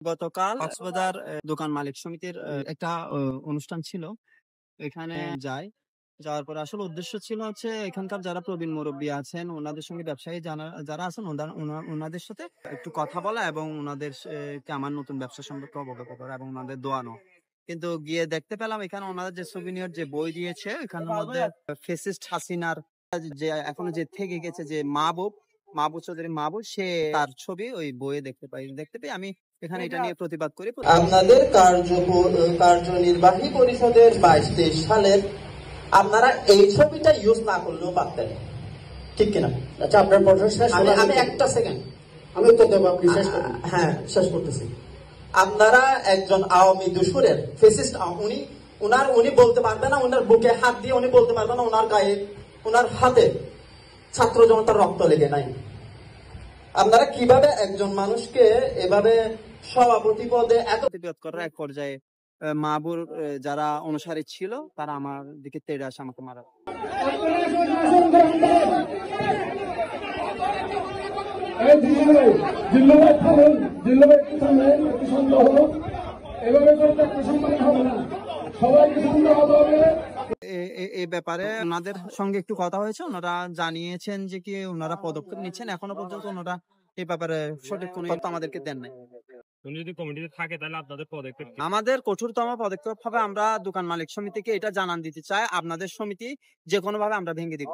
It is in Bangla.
গতকাল কক্সবাজার দোকান মালিক সমিতির একটা অনুষ্ঠান ছিল, এখানে যাওয়ার পর আসলে উদ্দেশ্য ছিল হচ্ছে এখানকার যারা প্রবীণ মুরব্বী আছেন ওনাদের সঙ্গে ব্যবসায়ী যারা আছেন ওনাদের সাথে একটু কথা বলা এবং ওনাদের আমার নতুন ব্যবসা সম্পর্কে অবগত করা এবং ওনাদের দোয়ানো। কিন্তু গিয়ে দেখতে পেলাম এখানে ওনাদের যে সুভিনিয়র যে বই দিয়েছে এখানের মধ্যে ফেসিস্ট হাসিনার যে এখনো যে থেকে গেছে যে মাহবুব চৌধুরী সে তার ছবি ওই বইয়ে দেখতে পাই আমি এখানে এটা নিয়ে প্রতিবাদ করি। আপনাদের কার্যনির্বাহী পরিষদের 22-23 সালের আপনারা এই ছবিটা ইউজ না করলেও পারতেন, ঠিক কিনা? আচ্ছা, আপনার আমি একটা সেকেন্ড আমি উত্তর দেবো, আপনি শেষ করুন। হ্যাঁ, শেষ করতেছি। আপনারা একজন আওয়ামী দুশোরের ফেসিস্ট, উনি বলতে পারবে না, ওনার বুকে হাত দিয়ে উনি বলতে পারবে না ওনার গায়ে ওনার হাতে ছাত্র জনতার রক্ত লেগে নাই। আপনারা কিভাবে একজন মানুষকে এভাবে সভাপতি পদে এত প্রতিবাদ করার এক পর্যায়ে মাহবুর যারা অনুসারী ছিল তারা আমার দিকে তেড়ে আসে আমাকে মারা। এই ব্যাপারে ওনাদের সঙ্গে একটু কথা হয়েছে, ওনারা জানিয়েছেন যে কি ওনারা পদক্ষেপ নিচ্ছেন, এখনো পর্যন্ত ওনারা এই ব্যাপারে সঠিক কোনো তথ্য আমাদেরকে দেন নাই। যদি কমিটিতে থাকে তাহলে আপনাদের পদক্ষেপ, আমাদের কঠোরতম পদক্ষেপ হবে, আমরা দোকান মালিক সমিতিকে এটা জানান দিতে চাই, আপনাদের সমিতি যে কোনো ভাবে আমরা ভেঙে দিব।